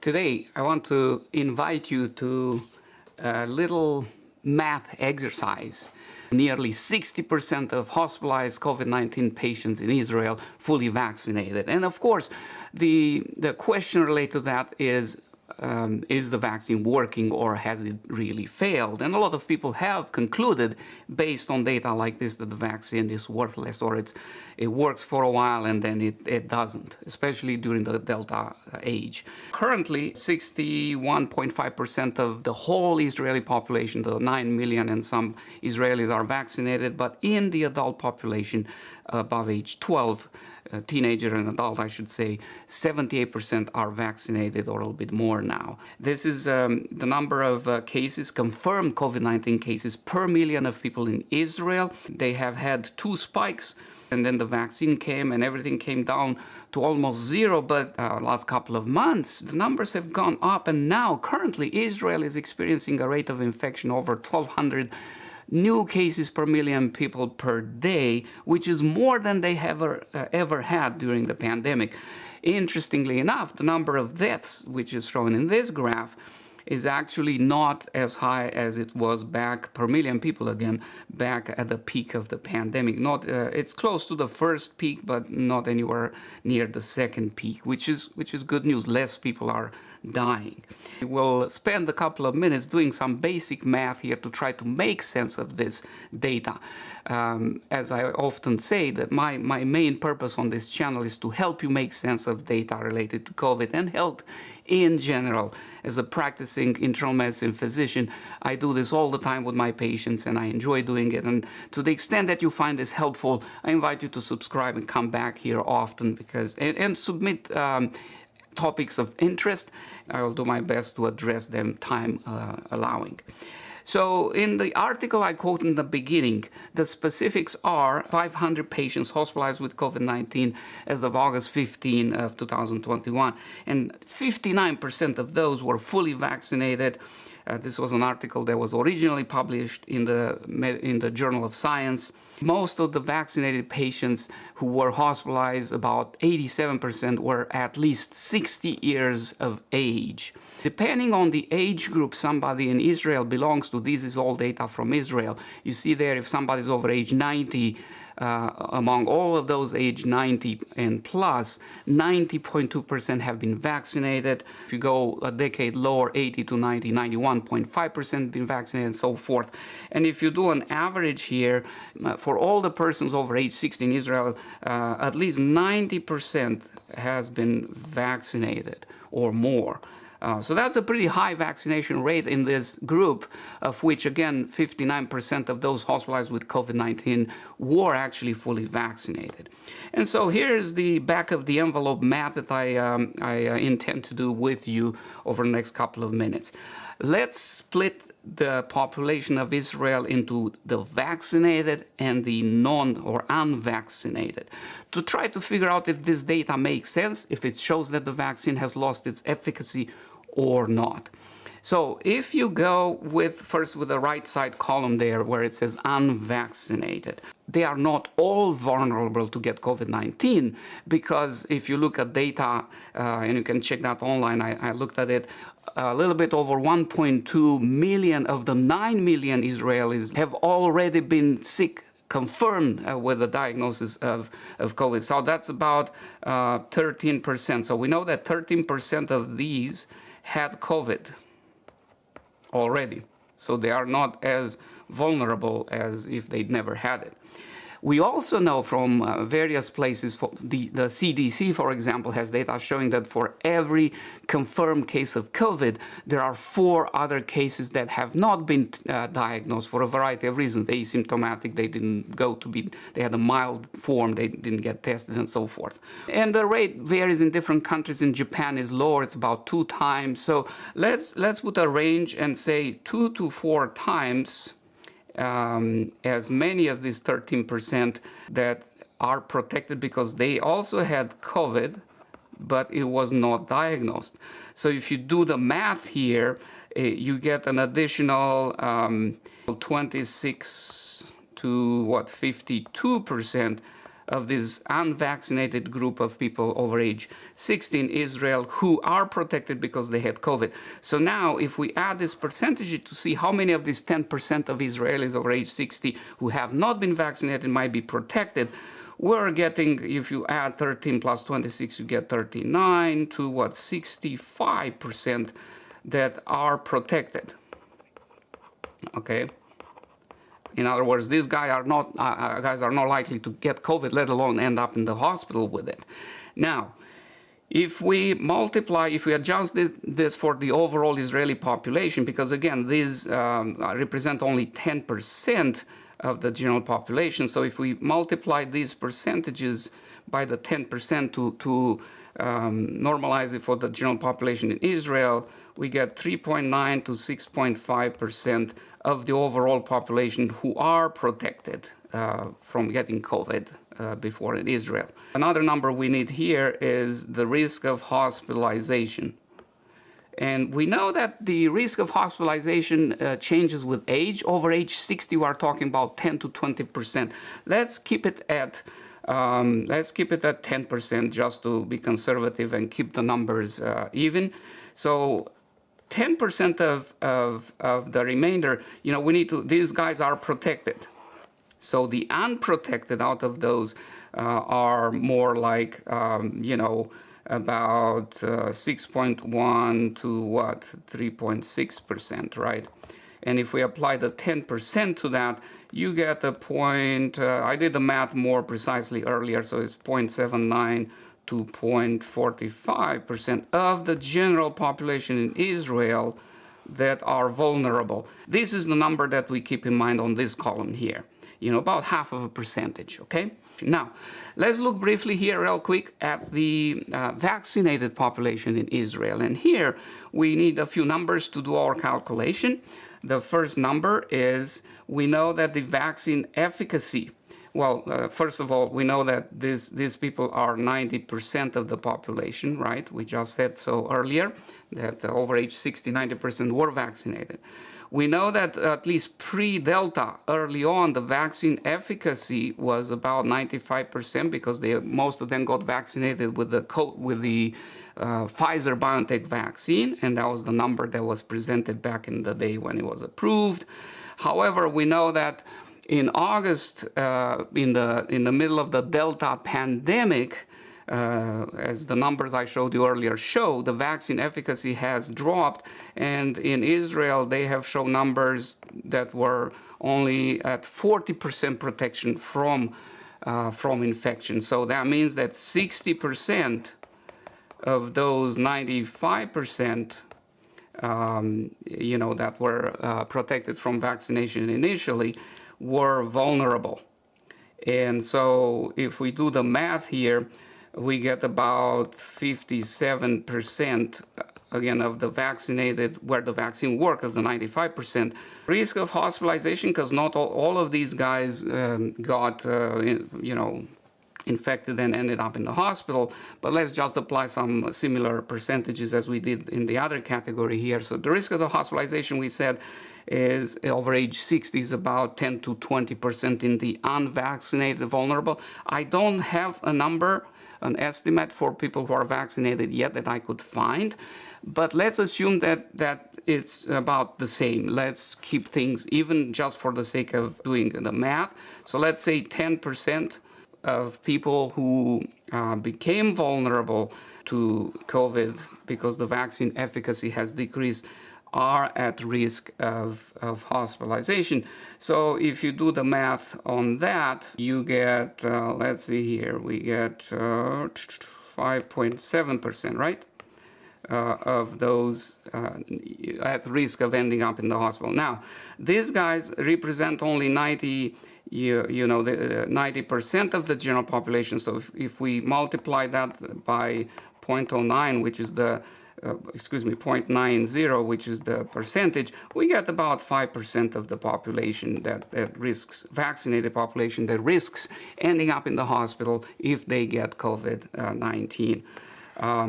Today, I want to invite you to a little math exercise. Nearly 60% of hospitalized COVID-19 patients in Israel fully vaccinated. And of course, the question related to that is the vaccine working or has it really failed? And a lot of people have concluded, based on data like this, that the vaccine is worthless or it works for a while and then it doesn't, especially during the Delta age. Currently, 61.5% of the whole Israeli population, the 9 million and some Israelis, are vaccinated, but in the adult population above age 12, teenager and adult, I should say, 78% are vaccinated or a little bit more now. This is the number of cases, confirmed COVID-19 cases per million of people in Israel. They have had 2 spikes, and then the vaccine came and everything came down to almost zero. But last couple of months, the numbers have gone up, and now currently Israel is experiencing a rate of infection over 1,200 new cases per million people per day, which is more than they have ever had during the pandemic. Interestingly enough, the number of deaths, which is shown in this graph, is actually not as high as it was back per million people, again, back at the peak of the pandemic. It's close to the first peak, but not anywhere near the second peak, which is good news. Less people are dying. We'll spend a couple of minutes doing some basic math here to try to make sense of this data. As I often say, that my main purpose on this channel is to help you make sense of data related to COVID and health in general. As a practicing internal medicine physician, I do this all the time with my patients, and I enjoy doing it. And to the extent that you find this helpful, I invite you to subscribe and come back here often, and submit topics of interest. I will do my best to address them, time allowing. So in the article I quote in the beginning, the specifics are 500 patients hospitalized with COVID-19 as of August 15 of 2021, and 59% of those were fully vaccinated. This was an article that was originally published in the Journal of Science. Most of the vaccinated patients who were hospitalized, about 87%, were at least 60 years of age. Depending on the age group somebody in Israel belongs to, this is all data from Israel. You see there, if somebody's over age 90, among all of those age 90 and plus, 90.2% have been vaccinated. If you go a decade lower, 80 to 90, 91.5% been vaccinated, and so forth. And if you do an average here, for all the persons over age 60 in Israel, at least 90% has been vaccinated or more. So that's a pretty high vaccination rate in this group, of which, again, 59% of those hospitalized with COVID-19 were actually fully vaccinated. And so here's the back of the envelope math that I intend to do with you over the next couple of minutes. Let's split the population of Israel into the vaccinated and the non or unvaccinated, to try to figure out if this data makes sense, if it shows that the vaccine has lost its efficacy or not. So if you go first with the right side column there where it says unvaccinated, they are not all vulnerable to get COVID-19, because if you look at data, and you can check that online, I looked at it, a little bit over 1.2 million of the 9 million Israelis have already been sick, confirmed with the diagnosis of COVID. So that's about 13%. So we know that 13% of these had COVID already. So they are not as vulnerable as if they'd never had it. We also know from various places, the CDC, for example, has data showing that for every confirmed case of COVID, there are 4 other cases that have not been diagnosed for a variety of reasons. Asymptomatic, they had a mild form, they didn't get tested, and so forth. And the rate varies in different countries. In Japan is lower, it's about 2 times. So let's put a range and say 2 to 4 times as many as this 13% that are protected because they also had COVID, but it was not diagnosed. So if you do the math here, you get an additional 26 to 52% of this unvaccinated group of people over age 60 in Israel who are protected because they had COVID. So now if we add this percentage to see how many of these 10% of Israelis over age 60 who have not been vaccinated might be protected, we're getting, if you add 13 plus 26, you get 39 to 65% that are protected. Okay. In other words, these guys are not likely to get COVID, let alone end up in the hospital with it. Now, if we adjust this for the overall Israeli population, because again, these represent only 10% of the general population. So if we multiply these percentages by the 10% to normalize it for the general population in Israel, we get 3.9 to 6.5% of the overall population who are protected from getting COVID before in Israel. Another number we need here is the risk of hospitalization. And we know that the risk of hospitalization changes with age. Over age 60, we are talking about 10 to 20%. Let's keep it at 10% just to be conservative and keep the numbers even. So 10% of the remainder, these guys are protected. So the unprotected out of those are more like, about 6.1 to 3.6%, right? And if we apply the 10% to that, you get a point, I did the math more precisely earlier, so it's 0.79 to 0.45% of the general population in Israel that are vulnerable. This is the number that we keep in mind on this column here, about half of a percentage, okay? Now, let's look briefly here real quick at the vaccinated population in Israel. And here we need a few numbers to do our calculation. The first number is, we know that the vaccine efficacy, first of all, we know that these people are 90% of the population, right? We just said so earlier, that over age 60, 90% were vaccinated. We know that at least pre-Delta, early on, the vaccine efficacy was about 95% because most of them got vaccinated with the Pfizer BioNTech vaccine, and that was the number that was presented back in the day when it was approved. However, we know that in August, in the middle of the Delta pandemic, as the numbers I showed you earlier show, the vaccine efficacy has dropped, and in Israel they have shown numbers that were only at 40% protection from infection. So that means that 60% of those 95% that were protected from vaccination initially were vulnerable. And so if we do the math here, we get about 57%, again, of the vaccinated, where the vaccine worked, of the 95%. Risk of hospitalization, because not all of these guys got, infected and ended up in the hospital, but let's just apply some similar percentages as we did in the other category here. So the risk of the hospitalization, we said, is over age 60 is about 10 to 20% in the unvaccinated vulnerable. I don't have a number, an estimate for people who are vaccinated yet that I could find, but let's assume that it's about the same. Let's keep things even just for the sake of doing the math. So let's say 10% of people who became vulnerable to COVID because the vaccine efficacy has decreased are at risk of hospitalization. So if you do the math on that, you get, let's see here, we get 5.7%, right? Of those at risk of ending up in the hospital. Now, these guys represent only 90% of the general population. So if we multiply that by 0.09, which is the 0.90, which is the percentage, we get about 5% of the population that risks, vaccinated population that risks ending up in the hospital if they get COVID-19.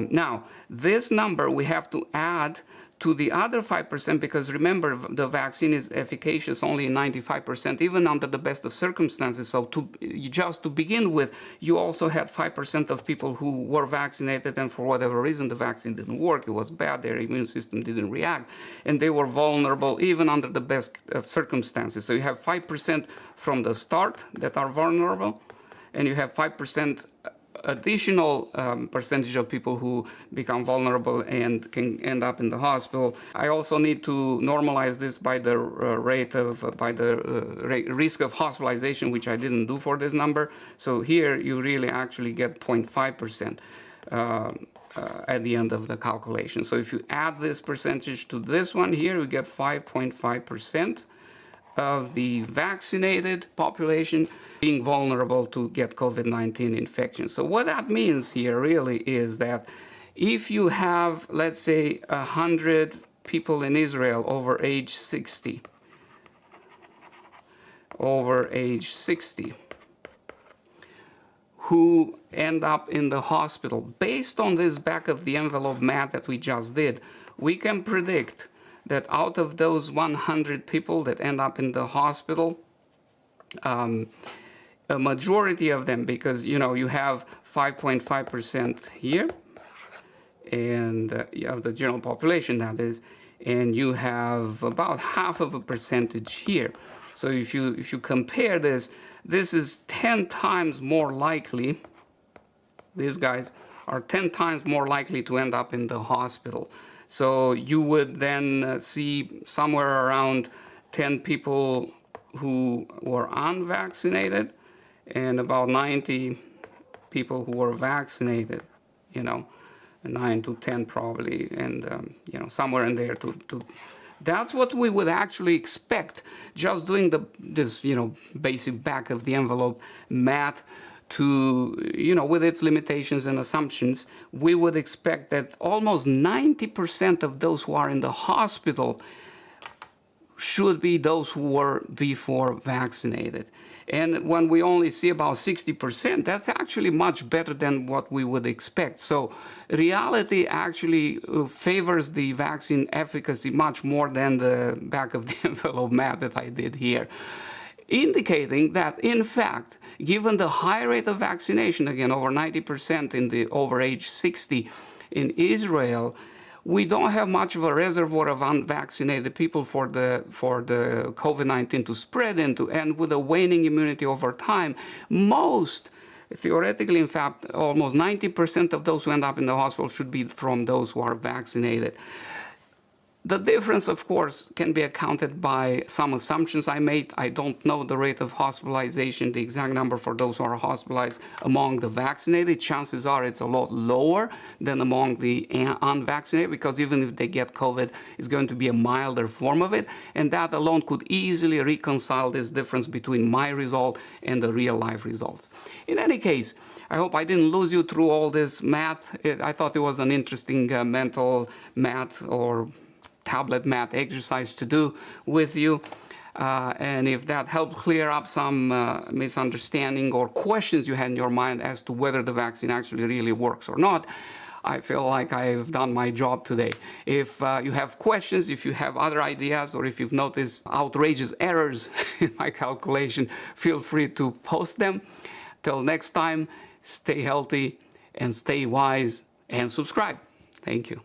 Now, this number we have to add to the other 5%, because remember, the vaccine is efficacious only in 95%, even under the best of circumstances. So just to begin with, you also had 5% of people who were vaccinated, and for whatever reason, the vaccine didn't work. It was bad. Their immune system didn't react, and they were vulnerable even under the best of circumstances. So you have 5% from the start that are vulnerable, and you have 5% additional percentage of people who become vulnerable and can end up in the hospital. I also need to normalize this by the risk of hospitalization, which I didn't do for this number. So here you really actually get 0.5% at the end of the calculation. So if you add this percentage to this one here, you get 5.5% of the vaccinated population being vulnerable to get COVID-19 infection. So what that means here really is that if you have, let's say, 100 people in Israel over age 60, who end up in the hospital, based on this back of the envelope math that we just did, we can predict that out of those 100 people that end up in the hospital, a majority of them, because you have 5.5% here, and you have the general population, that is, and you have about half of a percentage here. So if you compare this, this is 10 times more likely. These guys are 10 times more likely to end up in the hospital. So you would then see somewhere around 10 people who were unvaccinated and about 90 people who were vaccinated, 9 to 10 probably, and somewhere in there. That's what we would actually expect just doing this basic back of the envelope math. With its limitations and assumptions, we would expect that almost 90% of those who are in the hospital should be those who were before vaccinated. And when we only see about 60%, that's actually much better than what we would expect. So reality actually favors the vaccine efficacy much more than the back of the envelope math that I did here, indicating that, in fact, given the high rate of vaccination, again, over 90% in the over age 60 in Israel, we don't have much of a reservoir of unvaccinated people for the COVID-19 to spread into, and with a waning immunity over time, theoretically, in fact, almost 90% of those who end up in the hospital should be from those who are vaccinated. The difference, of course, can be accounted by some assumptions I made. I don't know the rate of hospitalization, the exact number for those who are hospitalized among the vaccinated. Chances are it's a lot lower than among the unvaccinated, because even if they get COVID, it's going to be a milder form of it. And that alone could easily reconcile this difference between my result and the real life results. In any case, I hope I didn't lose you through all this math. I thought it was an interesting mental math or tablet math exercise to do with you. And if that helped clear up some misunderstanding or questions you had in your mind as to whether the vaccine actually really works or not, I feel like I've done my job today. If you have questions, if you have other ideas, or if you've noticed outrageous errors in my calculation, feel free to post them. Till next time, stay healthy and stay wise and subscribe. Thank you.